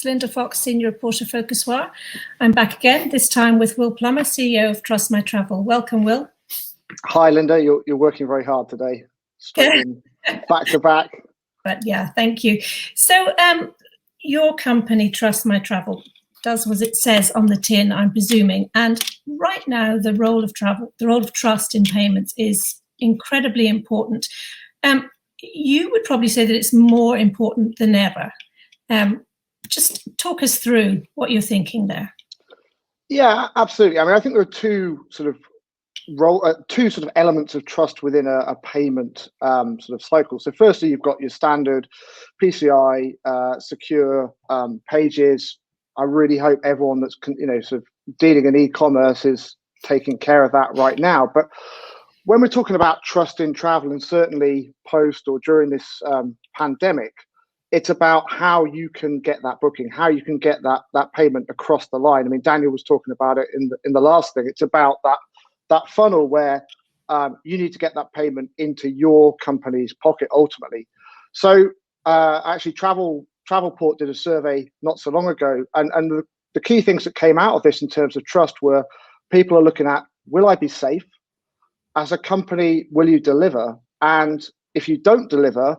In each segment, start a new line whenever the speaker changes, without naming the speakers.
Fox, Linda Fox, Senior Reporter, PhocusWire. I'm back again, this time with Will Plummer, CEO of Trust My Travel. Welcome, Will.
Hi, Linda. You're working very hard today. Straight in, back to back.
But yeah, thank you. So your company, Trust My Travel, does what it says on the tin, I'm presuming. And right now, the role of trust in payments is incredibly important. You would probably say that it's more important than ever. Just talk us through what you're thinking there.
Yeah, absolutely. I mean, I think there are two sort of elements of trust within a payment sort of cycle. So firstly, you've got your standard PCI secure pages. I really hope everyone that's sort of dealing in e-commerce is taking care of that right now. But when we're talking about trust in travel, and certainly post or during this pandemic, it's about how you can get that booking, how you can get that payment across the line. I mean, Daniel was talking about it in the last thing. It's about that funnel where you need to get that payment into your company's pocket ultimately. So actually, Travelport did a survey not so long ago, and the key things that came out of this in terms of trust were people are looking at, will I be safe? As a company, will you deliver? And if you don't deliver,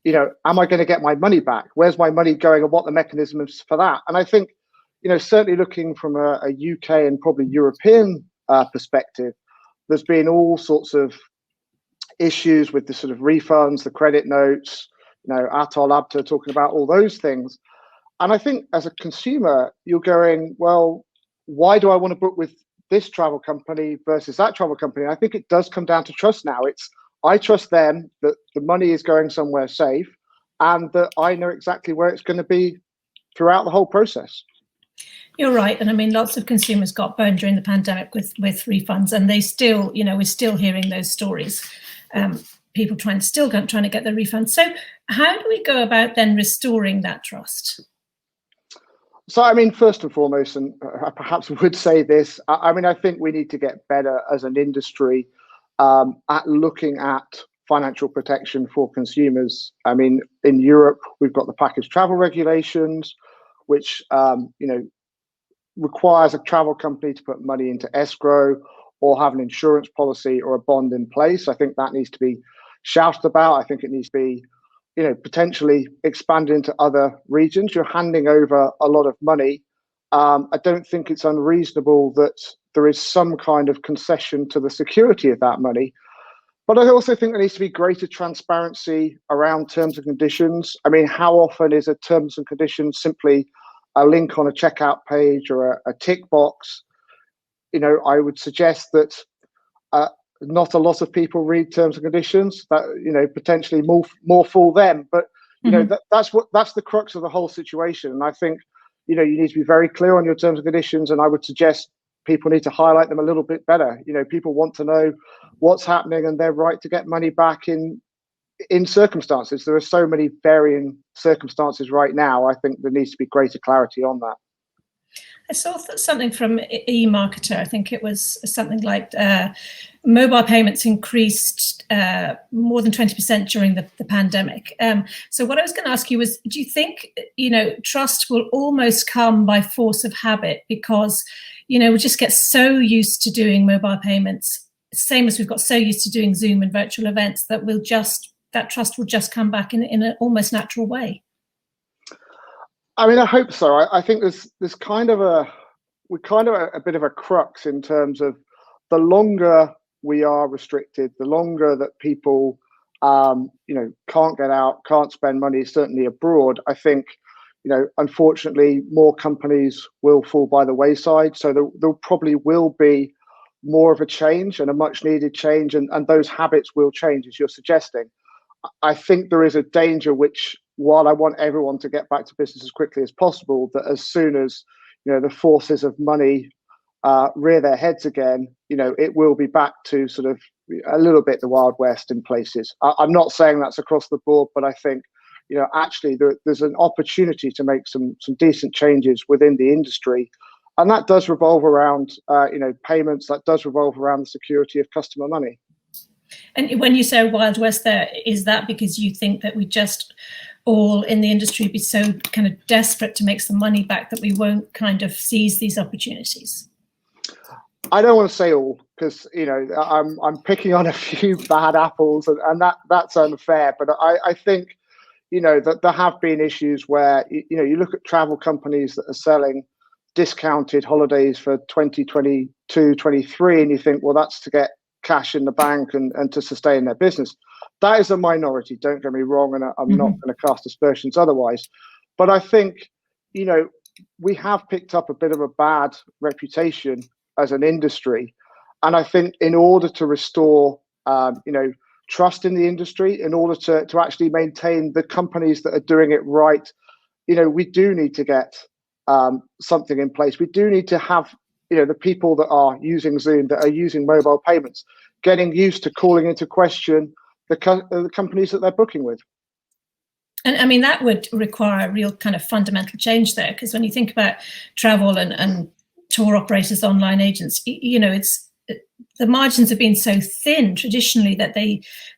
am I going to get my money back? Where's my money going, and what the mechanism is for that? And I think, certainly looking from a UK and probably European perspective, there's been all sorts of issues with the sort of refunds, the credit notes, Atol Abta talking about all those things. And I think as a consumer, you're going, well, why do I want to book with this travel company versus that travel company? I think it does come down to trust now. I trust them that the money is going somewhere safe and that I know exactly where it's going to be throughout the whole process.
You're right. And I mean, lots of consumers got burned during the pandemic with refunds, and they still, we're still hearing those stories. People trying to get their refunds. So how do we go about then restoring that trust?
So, I mean, first and foremost, and perhaps we would say this, I mean, I think we need to get better as an industry at looking at financial protection for consumers. I mean, in Europe, we've got the package travel regulations, which, requires a travel company to put money into escrow or have an insurance policy or a bond in place. I think that needs to be shouted about. I think it needs to be, potentially expanded into other regions. You're handing over a lot of money. I don't think it's unreasonable that there is some kind of concession to the security of that money. But I also think there needs to be greater transparency around terms and conditions. I mean, how often is a terms and conditions simply a link on a checkout page or a tick box? I would suggest that not a lot of people read terms and conditions. That potentially more fool them. But that's the crux of the whole situation. And I think you need to be very clear on your terms and conditions. And I would suggest people need to highlight them a little bit better. People want to know what's happening and their right to get money back in circumstances. There are so many varying circumstances right now. I think there needs to be greater clarity on that.
I saw something from eMarketer. I think it was something like mobile payments increased more than 20% during the pandemic. So what I was going to ask you was, do you think, trust will almost come by force of habit because, we just get so used to doing mobile payments, same as we've got so used to doing Zoom and virtual events, that that trust will just come back in an almost natural way?
I mean, I hope so. I think there's kind of a bit of a crux in terms of the longer we are restricted, the longer that people, can't get out, can't spend money, certainly abroad. I think, unfortunately, more companies will fall by the wayside. So there probably will be more of a change and a much needed change, and those habits will change, as you're suggesting. I think there is a danger which, while I want everyone to get back to business as quickly as possible, that as soon as the forces of money rear their heads again, it will be back to sort of a little bit the Wild West in places. I'm not saying that's across the board, but I think actually there's an opportunity to make some decent changes within the industry, and that does revolve around payments. That does revolve around the security of customer money.
And when you say Wild West there, is that because you think that we just all in the industry be so kind of desperate to make some money back that we won't kind of seize these opportunities?
I don't want to say all, because I'm picking on a few bad apples, and that's unfair. But I think that there have been issues where you look at travel companies that are selling discounted holidays for 2022, 23, and you think, well, that's to get cash in the bank and to sustain their business. That is a minority, don't get me wrong, and I'm not going to cast aspersions otherwise. But I think we have picked up a bit of a bad reputation as an industry, and I think in order to restore trust in the industry, in order to actually maintain the companies that are doing it right, we do need to get something in place. We do need to have the people that are using Zoom, that are using mobile payments, getting used to calling into question the companies that they're booking with.
And I mean, that would require a real kind of fundamental change there, because when you think about travel and tour operators, online agents, the margins have been so thin traditionally that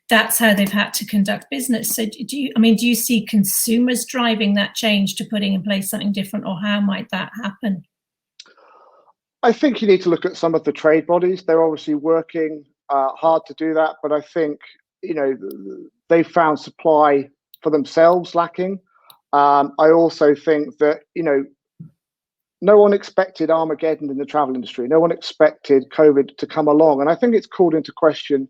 that's how they've had to conduct business. So do you see consumers driving that change to putting in place something different, or how might that happen?
I think you need to look at some of the trade bodies. They're obviously working hard to do that, but I think they found supply for themselves lacking. I also think that no one expected Armageddon in the travel industry. No one expected COVID to come along. And I think it's called into question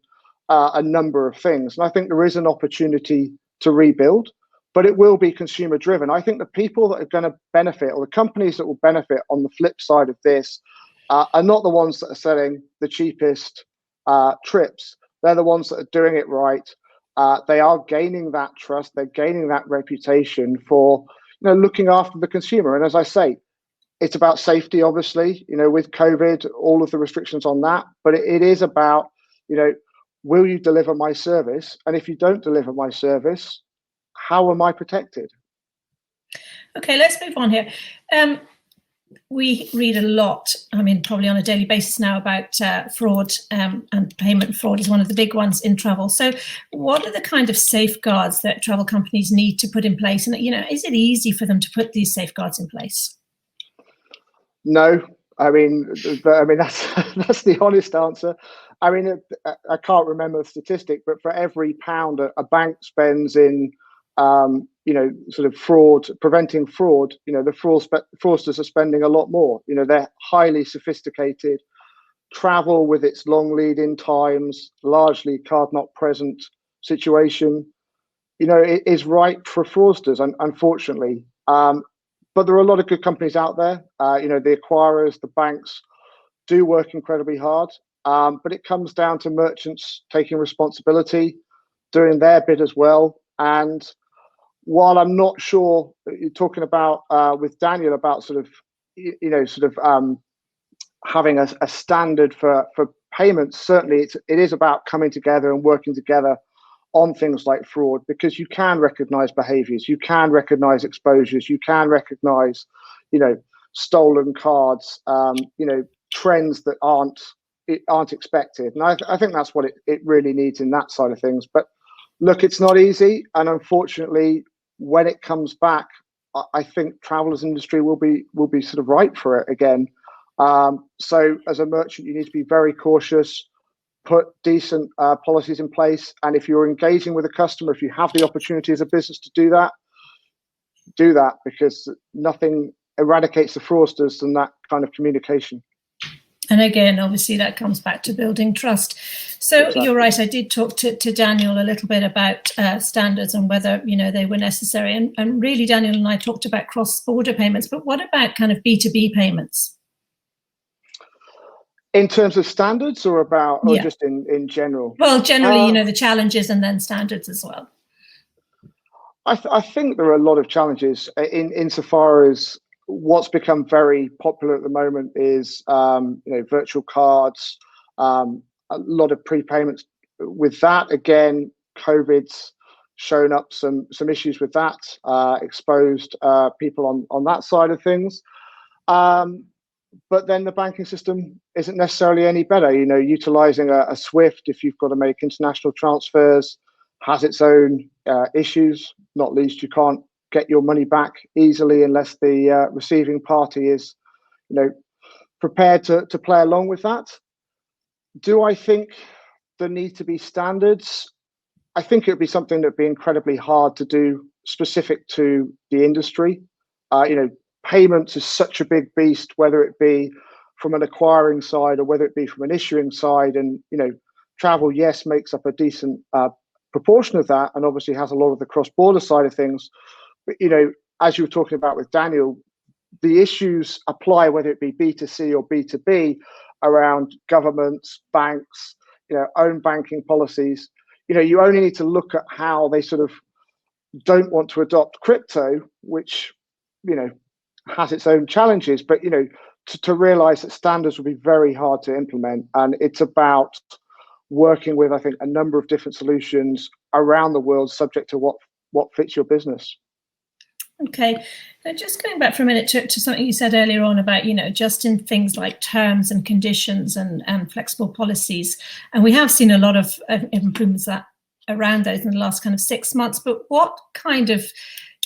a number of things. And I think there is an opportunity to rebuild, but it will be consumer driven. I think the people that are going to benefit, or the companies that will benefit on the flip side of this, are not the ones that are selling the cheapest trips. They're the ones that are doing it right. They are gaining that trust. They're gaining that reputation for looking after the consumer. And as I say, it's about safety, obviously, with COVID, all of the restrictions on that. But it is about, will you deliver my service? And if you don't deliver my service, how am I protected?
Okay, let's move on here. We read a lot, probably on a daily basis now, about fraud, and payment fraud is one of the big ones in travel. So what are the kind of safeguards that travel companies need to put in place? And, is it easy for them to put these safeguards in place?
No, that's the honest answer. I can't remember the statistic, but for every pound a bank spends in sort of fraud, preventing fraud, the fraudsters are spending a lot more. They're highly sophisticated. Travel, with its long lead-in times, largely card not present situation, it is ripe for fraudsters, unfortunately. But there are a lot of good companies out there. The acquirers, the banks do work incredibly hard. But it comes down to merchants taking responsibility, doing their bit as well. And while I'm not sure, you're talking about with Daniel about having a standard for payments. Certainly, it is about coming together and working together on things like fraud, because you can recognize behaviors, you can recognize exposures, you can recognize, stolen cards, trends that aren't expected. And I think that's what it really needs in that side of things. But look, it's not easy, and unfortunately, when it comes back, I think travelers industry will be sort of ripe for it again. So as a merchant, you need to be very cautious, put decent policies in place. And if you're engaging with a customer, if you have the opportunity as a business to do that, because nothing eradicates the fraudsters than that kind of communication.
And again, obviously, that comes back to building trust. So exactly. You're right. I did talk to Daniel a little bit about standards and whether they were necessary. And really, Daniel and I talked about cross-border payments. But what about kind of B2B payments?
In terms of standards, or just in general?
Well, generally, the challenges and then standards as well.
I think there are a lot of challenges insofar as what's become very popular at the moment is virtual cards, a lot of prepayments. With that, again, COVID's shown up some issues with that, exposed people on that side of things. But then the banking system isn't necessarily any better. Utilizing a SWIFT, if you've got to make international transfers, has its own issues. not least, you can't get your money back easily unless the receiving party is, prepared to play along with that. Do I think there need to be standards? I think it would be something that would be incredibly hard to do specific to the industry. Payments is such a big beast, whether it be from an acquiring side or whether it be from an issuing side. And, travel, yes, makes up a decent proportion of that, and obviously has a lot of the cross-border side of things. But, as you were talking about with Daniel, the issues apply whether it be B2C or B2B around governments, banks, own banking policies. You only need to look at how they sort of don't want to adopt crypto, which, has its own challenges, but, to realize that standards will be very hard to implement. And it's about working with, I think, a number of different solutions around the world, subject to what fits your business.
Okay, now just going back for a minute to something you said earlier on about, just in things like terms and conditions and flexible policies. And we have seen a lot of improvements around those in the last kind of 6 months. But what kind of,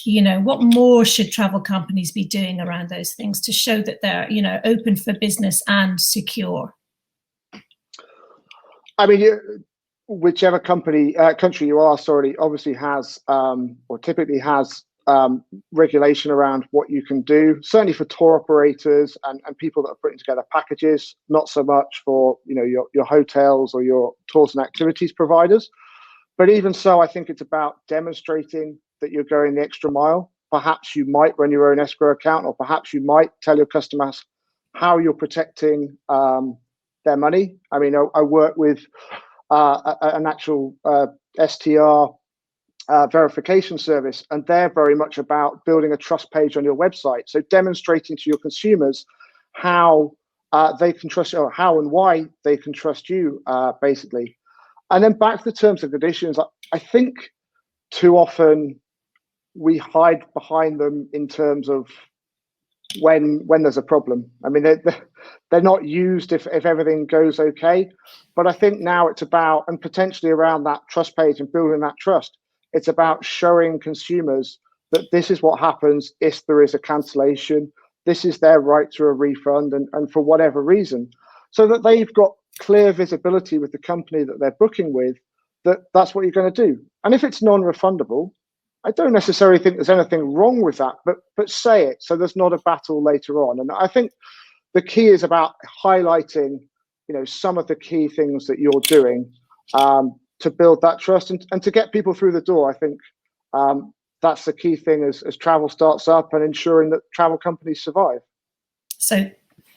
what more should travel companies be doing around those things to show that they're, open for business and secure?
I mean, whichever country you are, obviously has or typically has regulation around what you can do. Certainly for tour operators and people that are putting together packages, not so much for your hotels or your tours and activities providers. But even so, I think it's about demonstrating that you're going the extra mile. Perhaps you might run your own escrow account, or perhaps you might tell your customers how you're protecting their money. I mean, I work with an actual STR verification service, and they're very much about building a trust page on your website. So demonstrating to your consumers how they can trust you, or how and why they can trust you, basically. And then back to the terms and conditions, I think too often we hide behind them in terms of when there's a problem. I mean, they're not used if everything goes okay. But I think now it's about, and potentially around that trust page and building that trust, it's about showing consumers that this is what happens if there is a cancellation. This is their right to a refund, and for whatever reason, so that they've got clear visibility with the company that they're booking with, that's what you're going to do. And if it's non-refundable, I don't necessarily think there's anything wrong with that, but say it so there's not a battle later on. And I think the key is about highlighting, some of the key things that you're doing to build that trust and to get people through the door. I think that's the key thing as travel starts up, and ensuring that travel companies survive. So,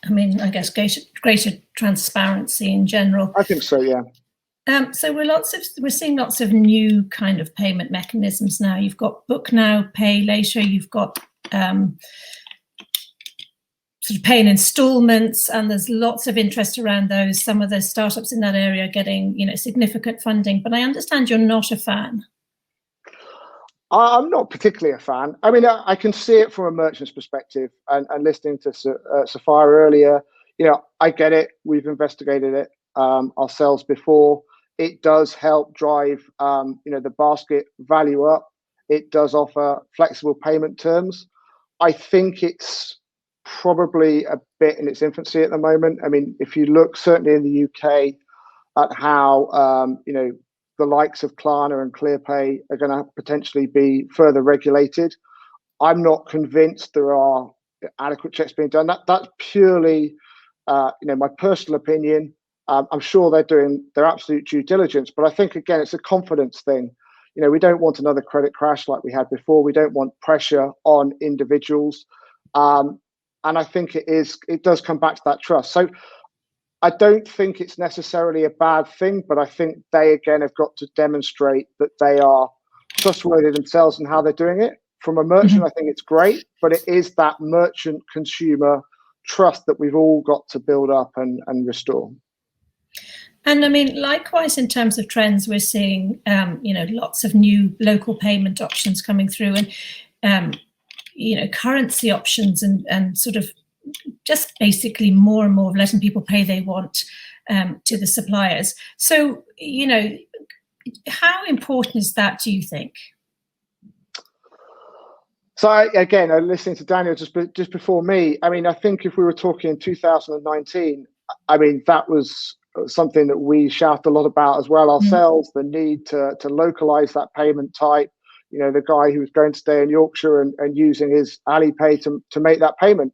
I mean, I guess greater transparency in general.
I think so, yeah.
So we're seeing lots of new kind of payment mechanisms now. You've got book now, pay later. You've got sort of pay in installments, and there's lots of interest around those. Some of the startups in that area are getting, significant funding. But I understand you're not a fan.
I'm not particularly a fan. I mean, I can see it from a merchant's perspective, and listening to Sapphire earlier, I get it. We've investigated it ourselves before. It does help drive, the basket value up. It does offer flexible payment terms. I think it's probably a bit in its infancy at the moment. I mean, if you look certainly in the UK at how, the likes of Klarna and ClearPay are going to potentially be further regulated, I'm not convinced there are adequate checks being done. That's purely, my personal opinion. I'm sure they're doing their absolute due diligence, but I think, again, it's a confidence thing. We don't want another credit crash like we had before. We don't want pressure on individuals. And I think it does come back to that trust. So I don't think it's necessarily a bad thing, but I think they, again, have got to demonstrate that they are trustworthy themselves and how they're doing it. From a merchant, I think it's great, but it is that merchant consumer trust that we've all got to build up and restore.
And I mean, likewise, in terms of trends, we're seeing, lots of new local payment options coming through, and, currency options, and sort of just basically more and more of letting people pay they want to the suppliers. So, how important is that, do you think?
So again, listening to Daniel just before me, I mean, I think if we were talking in 2019, I mean, that was something that we shout a lot about as well ourselves, the need to localize that payment type. You know, the guy who was going to stay in Yorkshire and using his Alipay to make that payment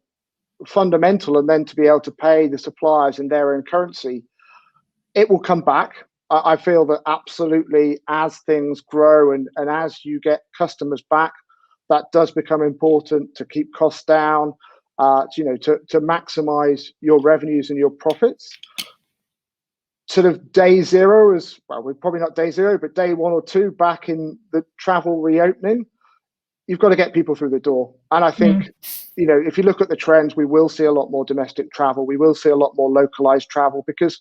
fundamental, and then to be able to pay the suppliers in their own currency. It will come back. I feel that absolutely, as things grow and as you get customers back, that does become important to keep costs down, to maximize your revenues and your profits. Sort of day zero is, well, we're probably not day zero, but day 1 or 2 back in the travel reopening, you've got to get people through the door. And I think, if you look at the trends, we will see a lot more domestic travel. We will see a lot more localized travel because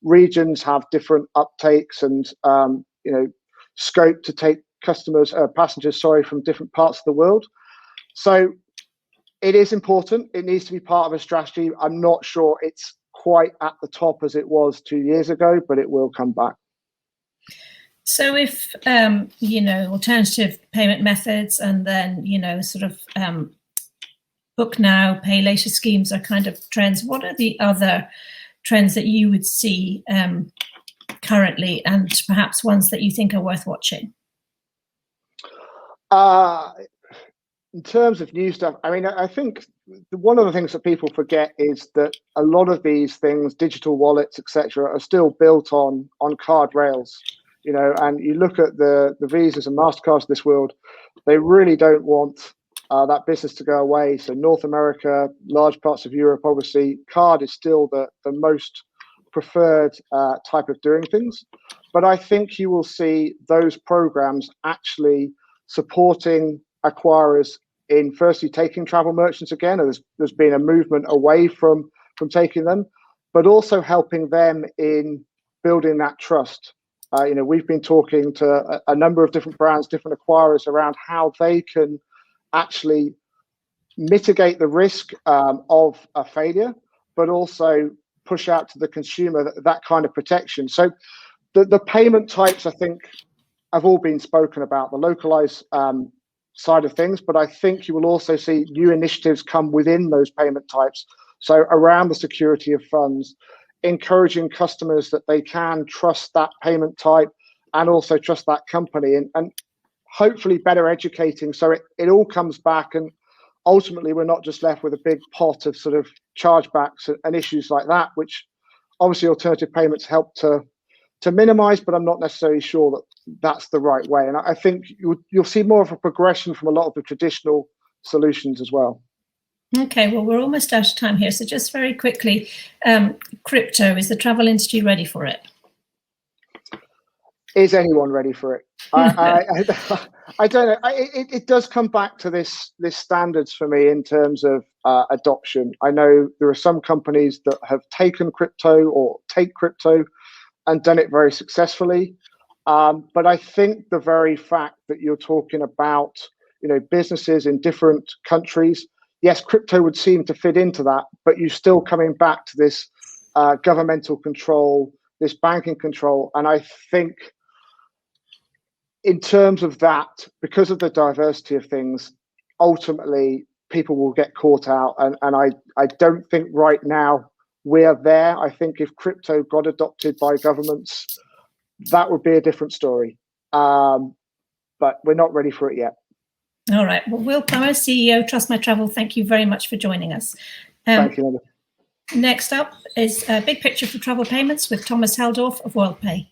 regions have different uptakes and, scope to take passengers from different parts of the world. So it is important. It needs to be part of a strategy. I'm not sure it's quite at the top as it was 2 years ago, but it will come back.
So if, alternative payment methods and then, book now, pay later schemes are kind of trends, what are the other trends that you would see currently, and perhaps ones that you think are worth watching?
In terms of new stuff, I mean, I think one of the things that people forget is that a lot of these things, digital wallets, etc., are still built on card rails. And you look at the Visas and MasterCards of this world, they really don't want that business to go away. So North America, large parts of Europe, obviously, card is still the most preferred type of doing things. But I think you will see those programs actually supporting acquirers in firstly taking travel merchants again. There's been a movement away from taking them, but also helping them in building that trust. We've been talking to a number of different brands, different acquirers around how they can actually mitigate the risk of a failure, but also push out to the consumer that kind of protection. So the payment types, I think, have all been spoken about, the localized side of things, but I think you will also see new initiatives come within those payment types. So around the security of funds, encouraging customers that they can trust that payment type and also trust that company, and hopefully better educating so it all comes back, and ultimately we're not just left with a big pot of sort of chargebacks and issues like that, which obviously alternative payments help to minimize, but I'm not necessarily sure that that's the right way. And I think you'll see more of a progression from a lot of the traditional solutions as well.
Okay, well, we're almost out of time here. So just very quickly, crypto, is the travel industry ready for it?
Is anyone ready for it? I don't know. It does come back to this standards for me in terms of adoption. I know there are some companies that have taken crypto or take crypto and done it very successfully. But I think the very fact that you're talking about, businesses in different countries, yes, crypto would seem to fit into that, but you're still coming back to this governmental control, this banking control. And I think in terms of that, because of the diversity of things, ultimately people will get caught out. And I don't think right now we're there. I think if crypto got adopted by governments, that would be a different story. But we're not ready for it yet.
All right. Well, Will Plummer, CEO, Trust My Travel, thank you very much for joining us.
Thank you, Linda.
Next up is a big picture for travel payments with Thomas Heldorf of WorldPay.